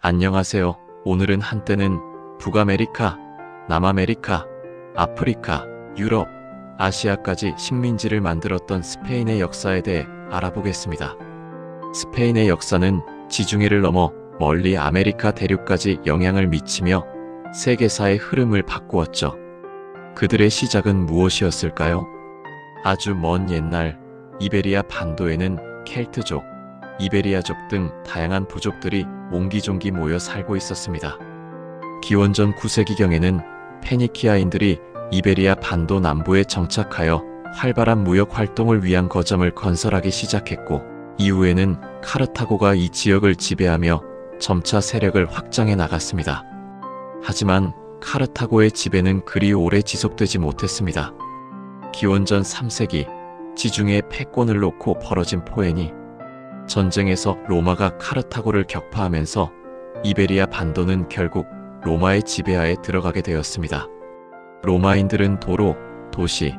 안녕하세요. 오늘은 한때는 북아메리카, 남아메리카, 아프리카, 유럽, 아시아까지 식민지를 만들었던 스페인의 역사에 대해 알아보겠습니다. 스페인의 역사는 지중해를 넘어 멀리 아메리카 대륙까지 영향을 미치며 세계사의 흐름을 바꾸었죠. 그들의 시작은 무엇이었을까요? 아주 먼 옛날 이베리아 반도에는 켈트족, 이베리아족 등 다양한 부족들이 옹기종기 모여 살고 있었습니다. 기원전 9세기경에는 페니키아인들이 이베리아 반도 남부에 정착하여 활발한 무역 활동을 위한 거점을 건설하기 시작했고, 이후에는 카르타고가 이 지역을 지배하며 점차 세력을 확장해 나갔습니다. 하지만 카르타고의 지배는 그리 오래 지속되지 못했습니다. 기원전 3세기 지중해 패권을 놓고 벌어진 포에니 전쟁에서 로마가 카르타고를 격파하면서 이베리아 반도는 결국 로마의 지배하에 들어가게 되었습니다. 로마인들은 도로, 도시,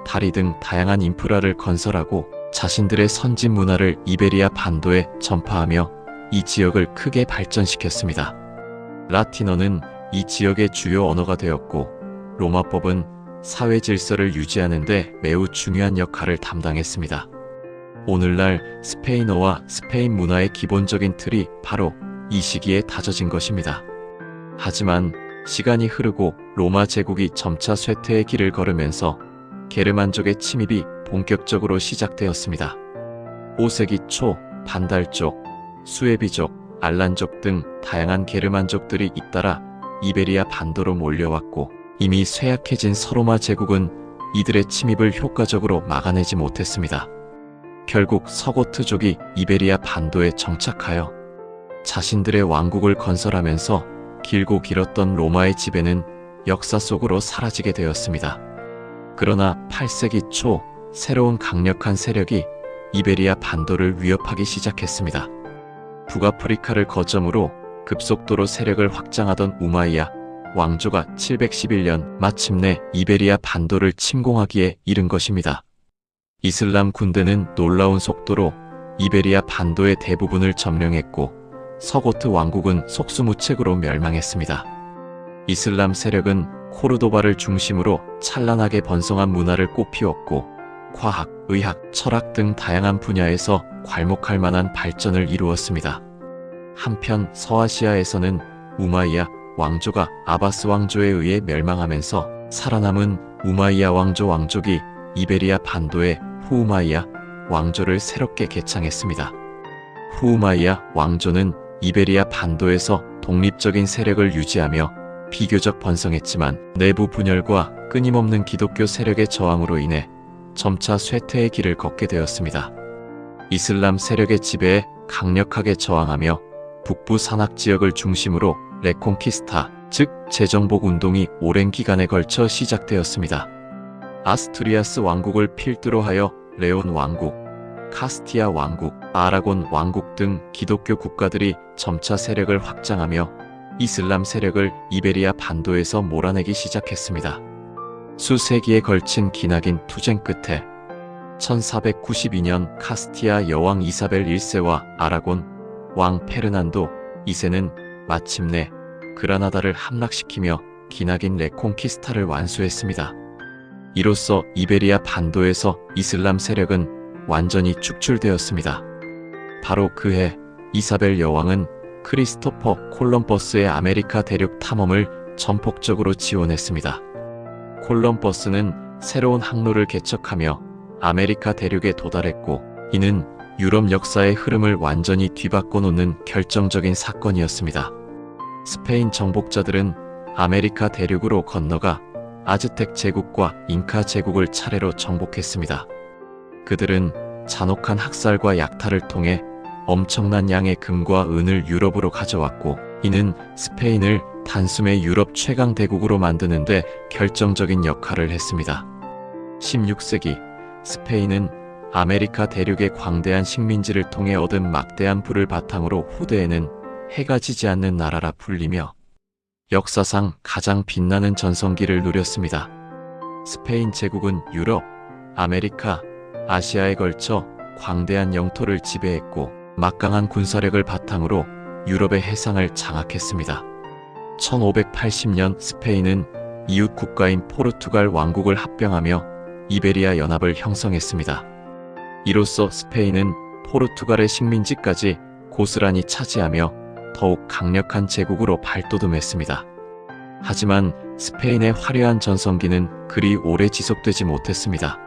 다리 등 다양한 인프라를 건설하고 자신들의 선진 문화를 이베리아 반도에 전파하며 이 지역을 크게 발전시켰습니다. 라틴어는 이 지역의 주요 언어가 되었고, 로마법은 사회 질서를 유지하는 데 매우 중요한 역할을 담당했습니다. 오늘날 스페인어와 스페인 문화의 기본적인 틀이 바로 이 시기에 다져진 것입니다. 하지만 시간이 흐르고 로마 제국이 점차 쇠퇴의 길을 걸으면서 게르만족의 침입이 본격적으로 시작되었습니다. 5세기 초 반달족, 수에비족, 알란족 등 다양한 게르만족들이 잇따라 이베리아 반도로 몰려왔고, 이미 쇠약해진 서로마 제국은 이들의 침입을 효과적으로 막아내지 못했습니다. 결국 서고트족이 이베리아 반도에 정착하여 자신들의 왕국을 건설하면서 길고 길었던 로마의 지배는 역사 속으로 사라지게 되었습니다. 그러나 8세기 초 새로운 강력한 세력이 이베리아 반도를 위협하기 시작했습니다. 북아프리카를 거점으로 급속도로 세력을 확장하던 우마이야 왕조가 711년 마침내 이베리아 반도를 침공하기에 이른 것입니다. 이슬람 군대는 놀라운 속도로 이베리아 반도의 대부분을 점령했고, 서고트 왕국은 속수무책으로 멸망했습니다. 이슬람 세력은 코르도바를 중심으로 찬란하게 번성한 문화를 꽃피웠고, 과학, 의학, 철학 등 다양한 분야에서 괄목할 만한 발전을 이루었습니다. 한편 서아시아에서는 우마이야 왕조가 아바스 왕조에 의해 멸망하면서 살아남은 우마이야 왕족이 이베리아 반도에 후우마이야 왕조를 새롭게 개창했습니다. 후우마이야 왕조는 이베리아 반도에서 독립적인 세력을 유지하며 비교적 번성했지만, 내부 분열과 끊임없는 기독교 세력의 저항으로 인해 점차 쇠퇴의 길을 걷게 되었습니다. 이슬람 세력의 지배에 강력하게 저항하며 북부 산악 지역을 중심으로 레콩키스타, 즉 재정복 운동이 오랜 기간에 걸쳐 시작되었습니다. 아스투리아스 왕국을 필두로 하여 레온 왕국, 카스티아 왕국, 아라곤 왕국 등 기독교 국가들이 점차 세력을 확장하며 이슬람 세력을 이베리아 반도에서 몰아내기 시작했습니다. 수세기에 걸친 기나긴 투쟁 끝에 1492년 카스티아 여왕 이사벨 1세와 아라곤 왕 페르난도 2세는 마침내 그라나다를 함락시키며 기나긴 레콩키스타를 완수했습니다. 이로써 이베리아 반도에서 이슬람 세력은 완전히 축출되었습니다. 바로 그해 이사벨 여왕은 크리스토퍼 콜럼버스의 아메리카 대륙 탐험을 전폭적으로 지원했습니다. 콜럼버스는 새로운 항로를 개척하며 아메리카 대륙에 도달했고, 이는 유럽 역사의 흐름을 완전히 뒤바꿔 놓는 결정적인 사건이었습니다. 스페인 정복자들은 아메리카 대륙으로 건너가 아즈텍 제국과 잉카 제국을 차례로 정복했습니다. 그들은 잔혹한 학살과 약탈을 통해 엄청난 양의 금과 은을 유럽으로 가져왔고, 이는 스페인을 단숨에 유럽 최강 대국으로 만드는 데 결정적인 역할을 했습니다. 16세기 스페인은 아메리카 대륙의 광대한 식민지를 통해 얻은 막대한 부를 바탕으로 후대에는 해가 지지 않는 나라라 불리며 역사상 가장 빛나는 전성기를 누렸습니다. 스페인 제국은 유럽, 아메리카, 아시아에 걸쳐 광대한 영토를 지배했고, 막강한 군사력을 바탕으로 유럽의 해상을 장악했습니다. 1580년 스페인은 이웃 국가인 포르투갈 왕국을 합병하며 이베리아 연합을 형성했습니다. 이로써 스페인은 포르투갈의 식민지까지 고스란히 차지하며 더욱 강력한 제국으로 발돋움했습니다. 하지만 스페인의 화려한 전성기는 그리 오래 지속되지 못했습니다.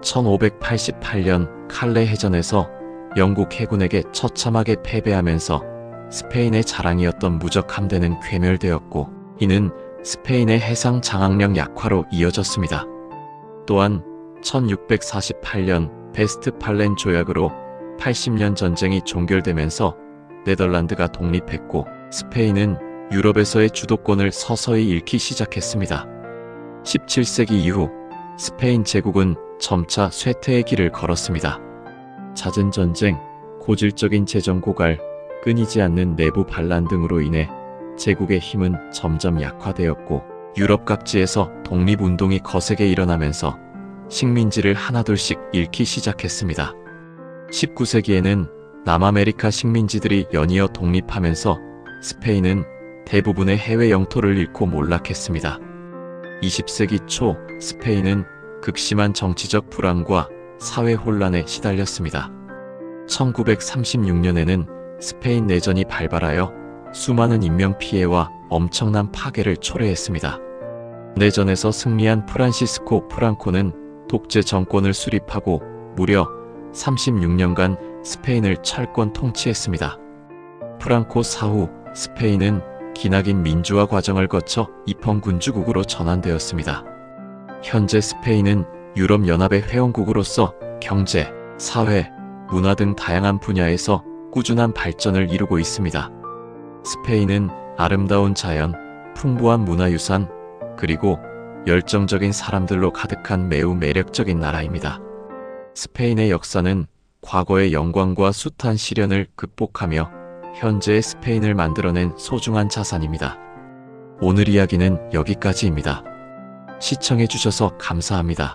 1588년 칼레 해전에서 영국 해군에게 처참하게 패배하면서 스페인의 자랑이었던 무적 함대는 괴멸되었고, 이는 스페인의 해상 장악력 약화로 이어졌습니다. 또한 1648년 베스트팔렌 조약으로 80년 전쟁이 종결되면서 네덜란드가 독립했고, 스페인은 유럽에서의 주도권을 서서히 잃기 시작했습니다. 17세기 이후 스페인 제국은 점차 쇠퇴의 길을 걸었습니다. 잦은 전쟁, 고질적인 재정 고갈, 끊이지 않는 내부 반란 등으로 인해 제국의 힘은 점점 약화되었고, 유럽 각지에서 독립운동이 거세게 일어나면서 식민지를 하나둘씩 잃기 시작했습니다. 19세기에는 남아메리카 식민지들이 연이어 독립하면서 스페인은 대부분의 해외 영토를 잃고 몰락했습니다. 20세기 초 스페인은 극심한 정치적 불안과 사회 혼란에 시달렸습니다. 1936년에는 스페인 내전이 발발하여 수많은 인명피해와 엄청난 파괴를 초래했습니다. 내전에서 승리한 프란시스코 프랑코는 독재 정권을 수립하고 무려 36년간 스페인을 철권 통치했습니다. 프랑코 사후 스페인은 기나긴 민주화 과정을 거쳐 입헌군주국으로 전환되었습니다. 현재 스페인은 유럽연합의 회원국으로서 경제, 사회, 문화 등 다양한 분야에서 꾸준한 발전을 이루고 있습니다. 스페인은 아름다운 자연, 풍부한 문화유산, 그리고 열정적인 사람들로 가득한 매우 매력적인 나라입니다. 스페인의 역사는 과거의 영광과 숱한 시련을 극복하며 현재의 스페인을 만들어낸 소중한 자산입니다. 오늘 이야기는 여기까지입니다. 시청해주셔서 감사합니다.